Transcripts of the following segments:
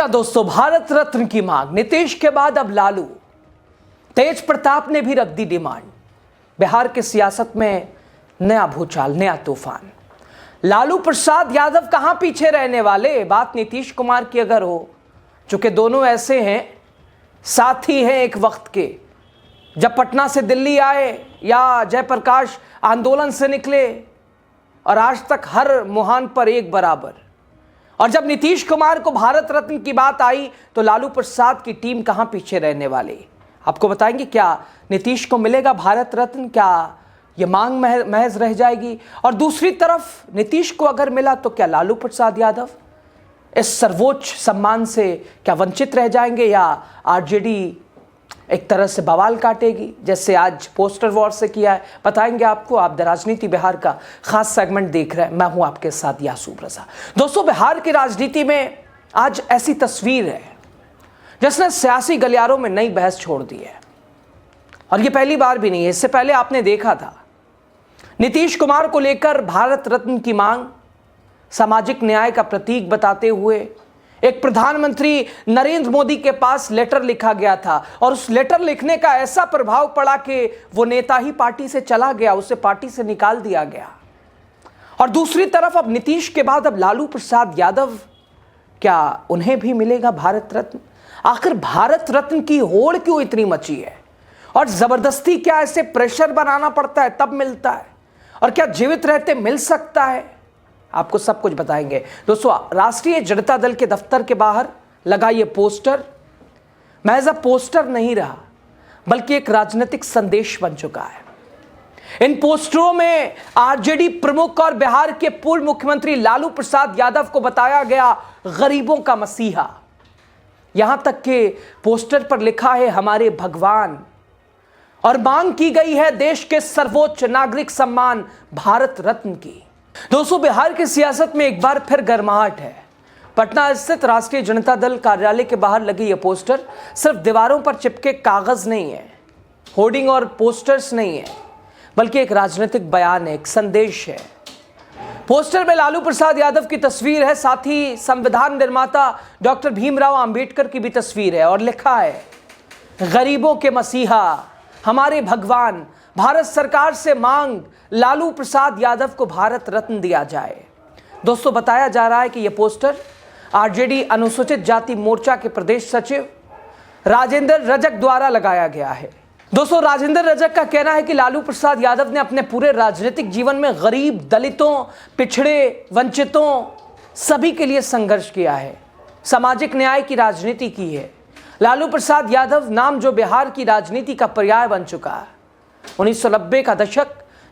जी हां दोस्तों, भारत रत्न की मांग। नीतीश के बाद अब लालू। तेज प्रताप ने भी रख दी डिमांड। बिहार की सियासत में नया भूचाल, नया तूफान। लालू प्रसाद यादव कहां पीछे रहने वाले। बात नीतीश कुमार की अगर हो, चूंकि दोनों ऐसे हैं, साथी हैं एक वक्त के। जब पटना से दिल्ली आए या जयप्रकाश आंदोलन से निकले, और आज तक हर मुहान पर एक बराबर। और जब नीतीश कुमार को भारत रत्न की बात आई तो लालू प्रसाद की टीम कहां पीछे रहने वाली। आपको बताएंगे क्या नीतीश को मिलेगा भारत रत्न, क्या यह मांग महज रह जाएगी। और दूसरी तरफ नीतीश को अगर मिला तो क्या लालू प्रसाद यादव इस सर्वोच्च सम्मान से क्या वंचित रह जाएंगे, या आरजेडी एक तरह से बवाल काटेगी जैसे आज पोस्टर वॉर से किया है। बताएंगे आपको। आप द राजनीति बिहार का खास सेगमेंट देख रहे हैं, मैं हूं आपके साथ यासूब रजा। दोस्तों, बिहार की राजनीति में आज ऐसी तस्वीर है जिसने सियासी गलियारों में नई बहस छोड़ दी है। और ये पहली बार भी नहीं है, इससे पहले आपने देखा था नीतीश कुमार को लेकर भारत रत्न की मांग सामाजिक न्याय का प्रतीक बताते हुए एक प्रधानमंत्री नरेंद्र मोदी के पास लेटर लिखा गया था, और उस लेटर लिखने का ऐसा प्रभाव पड़ा कि वो नेता ही पार्टी से चला गया, उसे पार्टी से निकाल दिया गया। और दूसरी तरफ अब नीतीश के बाद अब लालू प्रसाद यादव, क्या उन्हें भी मिलेगा भारत रत्न। आखिर भारत रत्न की होड़ क्यों इतनी मची है, और जबरदस्ती क्या ऐसे प्रेशर बनाना पड़ता है तब मिलता है, और क्या जीवित रहते मिल सकता है। आपको सब कुछ बताएंगे। दोस्तों, राष्ट्रीय जनता दल के दफ्तर के बाहर लगा ये पोस्टर महज अब पोस्टर नहीं रहा, बल्कि एक राजनीतिक संदेश बन चुका है। इन पोस्टरों में आरजेडी प्रमुख और बिहार के पूर्व मुख्यमंत्री लालू प्रसाद यादव को बताया गया गरीबों का मसीहा। यहां तक के पोस्टर पर लिखा है हमारे भगवान, और मांग की गई है देश के सर्वोच्च नागरिक सम्मान भारत रत्न की। दोस्तों, बिहार की सियासत में एक बार फिर गर्माहट है। पटना स्थित राष्ट्रीय जनता दल कार्यालय के बाहर लगी यह पोस्टर सिर्फ दीवारों पर चिपके कागज नहीं है, होर्डिंग और पोस्टर्स नहीं है, बल्कि एक राजनीतिक बयान है, एक संदेश है। पोस्टर में लालू प्रसाद यादव की तस्वीर है, साथ ही संविधान निर्माता डॉक्टर भीमराव अंबेडकर की भी तस्वीर है, और लिखा है गरीबों के मसीहा हमारे भगवान, भारत सरकार से मांग लालू प्रसाद यादव को भारत रत्न दिया जाए। दोस्तों, बताया जा रहा है कि यह पोस्टर आरजेडी अनुसूचित जाति मोर्चा के प्रदेश सचिव राजेंद्र रजक द्वारा लगाया गया है। दोस्तों, राजेंद्र रजक का कहना है कि लालू प्रसाद यादव ने अपने पूरे राजनीतिक जीवन में गरीब, दलितों, पिछड़े, वंचितों सभी के लिए संघर्ष किया है, सामाजिक न्याय की राजनीति की है। लालू प्रसाद यादव नाम जो बिहार की राजनीति का पर्याय बन चुका है। 1990 का दशक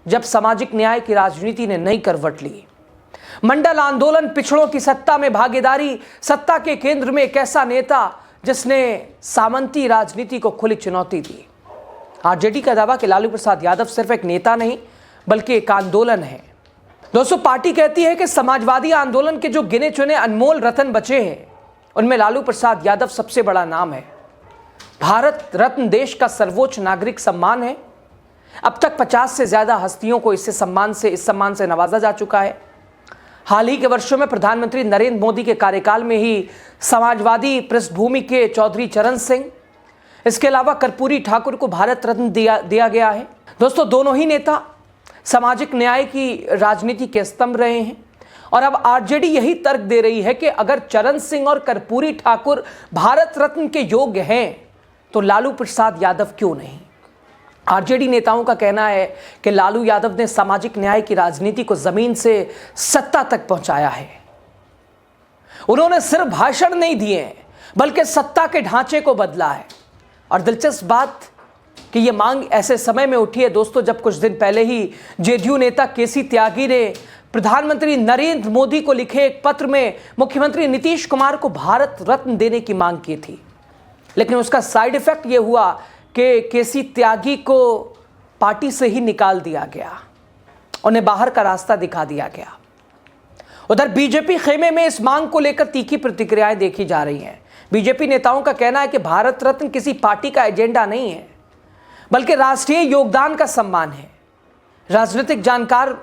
जब सामाजिक न्याय की राजनीति ने नई करवट ली। मंडल आंदोलन, पिछड़ों की सत्ता में भागीदारी, सत्ता के केंद्र में एक ऐसा नेता जिसने सामंती राजनीति को खुली चुनौती दी। आरजेडी का दावा कि लालू प्रसाद यादव सिर्फ एक नेता नहीं बल्कि एक आंदोलन है। दोस्तों, पार्टी कहती है कि समाजवादी आंदोलन के जो गिने चुने अनमोल रत्न बचे हैं उनमें लालू प्रसाद यादव सबसे बड़ा नाम है। भारत रत्न देश का सर्वोच्च नागरिक सम्मान है। अब तक 50 से ज्यादा हस्तियों को इस सम्मान से नवाजा जा चुका है। हाल ही के वर्षों में प्रधानमंत्री नरेंद्र मोदी के कार्यकाल में ही समाजवादी पृष्ठभूमि के चौधरी चरण सिंह, इसके अलावा कर्पूरी ठाकुर को भारत रत्न दिया गया है। दोस्तों, दोनों ही नेता सामाजिक न्याय की राजनीति के स्तंभ रहे हैं, और अब आरजेडी यही तर्क दे रही है कि अगर चरण सिंह और कर्पूरी ठाकुर भारत रत्न के योग्य हैं तो लालू प्रसाद यादव क्यों नहीं। आरजेडी नेताओं का कहना है कि लालू यादव ने सामाजिक न्याय की राजनीति को जमीन से सत्ता तक पहुंचाया है। उन्होंने सिर्फ भाषण नहीं दिए बल्कि सत्ता के ढांचे को बदला है। और दिलचस्प बात कि यह मांग ऐसे समय में उठी है दोस्तों, जब कुछ दिन पहले ही जेडीयू नेता केसी त्यागी ने प्रधानमंत्री नरेंद्र मोदी को लिखे एक पत्र में मुख्यमंत्री नीतीश कुमार को भारत रत्न देने की मांग की थी। लेकिन उसका साइड इफेक्ट यह हुआ कि केसी त्यागी को पार्टी से ही निकाल दिया गया, उन्हें बाहर का रास्ता दिखा दिया गया। उधर बीजेपी खेमे में इस मांग को लेकर तीखी प्रतिक्रियाएं देखी जा रही हैं। बीजेपी नेताओं का कहना है कि भारत रत्न किसी पार्टी का एजेंडा नहीं है, बल्कि राष्ट्रीय योगदान का सम्मान है। राजनीतिक जानकार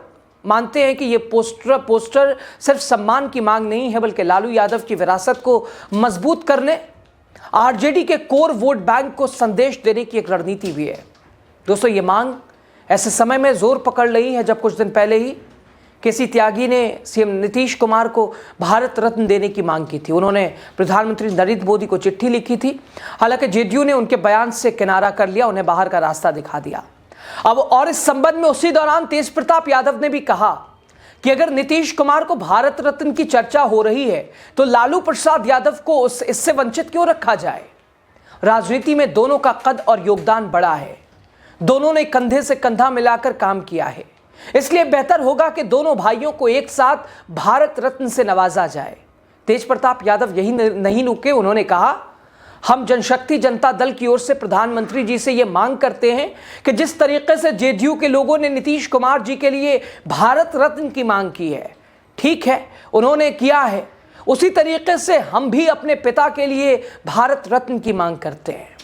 मानते हैं कि ये पोस्टर सिर्फ सम्मान की मांग नहीं है, बल्कि लालू यादव की विरासत को मजबूत करने, आरजेडी के कोर वोट बैंक को संदेश देने की एक रणनीति भी है। दोस्तों, ये मांग ऐसे समय में जोर पकड़ रही है जब कुछ दिन पहले ही केसी त्यागी ने सीएम नीतीश कुमार को भारत रत्न देने की मांग की थी। उन्होंने प्रधानमंत्री नरेंद्र मोदी को चिट्ठी लिखी थी। हालांकि जेडीयू ने उनके बयान से किनारा कर लिया, उन्हें बाहर का रास्ता दिखा दिया। अब और इस संबंध में उसी दौरान तेज प्रताप यादव ने भी कहा कि अगर नीतीश कुमार को भारत रत्न की चर्चा हो रही है तो लालू प्रसाद यादव को इससे वंचित क्यों रखा जाए। राजनीति में दोनों का कद और योगदान बड़ा है, दोनों ने कंधे से कंधा मिलाकर काम किया है, इसलिए बेहतर होगा कि दोनों भाइयों को एक साथ भारत रत्न से नवाजा जाए। तेज प्रताप यादव यही नहीं रुके, उन्होंने कहा, हम जनशक्ति जनता दल की ओर से प्रधानमंत्री जी से यह मांग करते हैं कि जिस तरीके से जेडीयू के लोगों ने नीतीश कुमार जी के लिए भारत रत्न की मांग की है, ठीक है, उन्होंने किया है, उसी तरीके से हम भी अपने पिता के लिए भारत रत्न की मांग करते हैं।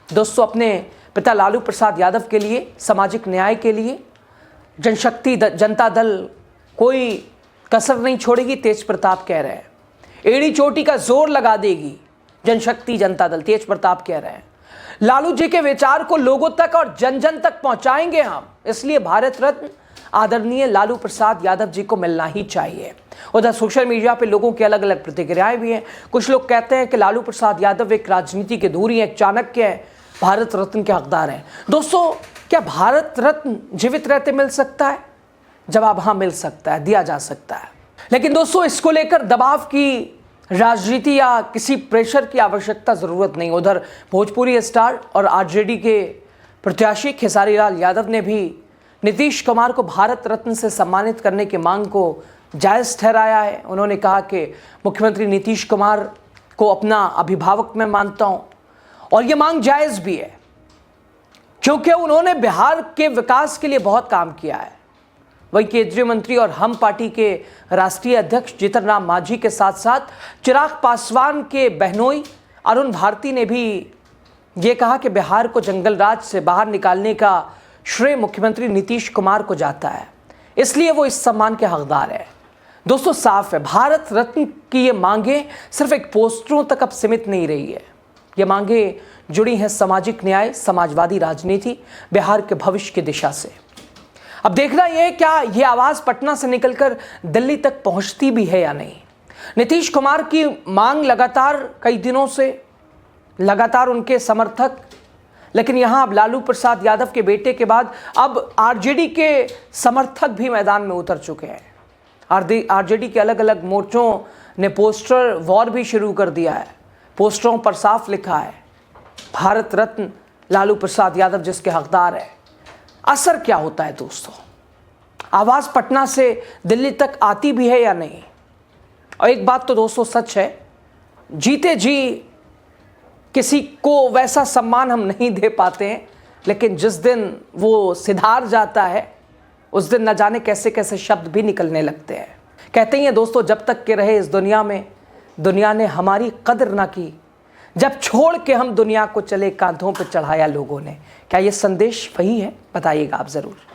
दोस्तों, अपने पिता लालू प्रसाद यादव के लिए, सामाजिक न्याय के लिए जनशक्ति जनता दल कोई कसर नहीं छोड़ेगी, तेज प्रताप कह रहे हैं। एड़ी चोटी का जोर लगा देगी जनशक्ति जनता दल, तेज प्रताप कह रहे हैं। लालू जी के विचार को लोगों तक और जन जन तक पहुंचाएंगे हम, इसलिए भारत रत्न आदरणीय लालू प्रसाद यादव जी को मिलना ही चाहिए। उधर सोशल मीडिया पे लोगों की अलग अलग प्रतिक्रियाएं भी हैं। कुछ लोग कहते हैं कि लालू प्रसाद यादव एक राजनीति के धूरी हैं, एक चाणक्य हैं, भारत रत्न के हकदार हैं। दोस्तों, क्या भारत रत्न जीवित रहते मिल सकता है? जवाब हाँ, मिल सकता है, दिया जा सकता है। लेकिन दोस्तों, इसको लेकर दबाव की राजनीति या किसी प्रेशर की आवश्यकता जरूरत नहीं। उधर भोजपुरी स्टार और आरजेडी के प्रत्याशी खेसारी लाल यादव ने भी नीतीश कुमार को भारत रत्न से सम्मानित करने की मांग को जायज़ ठहराया है। उन्होंने कहा कि मुख्यमंत्री नीतीश कुमार को अपना अभिभावक मैं मानता हूं और ये मांग जायज़ भी है, क्योंकि उन्होंने बिहार के विकास के लिए बहुत काम किया है। वहीं केंद्रीय मंत्री और हम पार्टी के राष्ट्रीय अध्यक्ष जीतन राम मांझी के साथ साथ चिराग पासवान के बहनोई अरुण भारती ने भी ये कहा कि बिहार को जंगल राज से बाहर निकालने का श्रेय मुख्यमंत्री नीतीश कुमार को जाता है, इसलिए वो इस सम्मान के हकदार है। दोस्तों, साफ है, भारत रत्न की ये मांगे सिर्फ एक पोस्टरों तक अब सीमित नहीं रही है। ये मांगे जुड़ी हैं सामाजिक न्याय, समाजवादी राजनीति, बिहार के भविष्य की दिशा से। अब देखना यह है क्या ये आवाज़ पटना से निकलकर दिल्ली तक पहुंचती भी है या नहीं। नीतीश कुमार की मांग लगातार कई दिनों से लगातार उनके समर्थक, लेकिन यहां अब लालू प्रसाद यादव के बेटे के बाद अब आरजेडी के समर्थक भी मैदान में उतर चुके हैं। आरजेडी के अलग अलग मोर्चों ने पोस्टर वॉर भी शुरू कर दिया है। पोस्टरों पर साफ लिखा है, भारत रत्न लालू प्रसाद यादव जिसके हकदार है। असर क्या होता है दोस्तों? आवाज़ पटना से दिल्ली तक आती भी है या नहीं? और एक बात तो दोस्तों सच है, जीते जी किसी को वैसा सम्मान हम नहीं दे पाते हैं, लेकिन जिस दिन वो सिधार जाता है उस दिन न जाने कैसे कैसे शब्द भी निकलने लगते हैं। कहते ही हैं दोस्तों, जब तक के रहे इस दुनिया में दुनिया ने हमारी कदर ना की, जब छोड़ के हम दुनिया को चले कांधों पर चढ़ाया लोगों ने। क्या ये संदेश वही है? बताइएगा आप ज़रूर।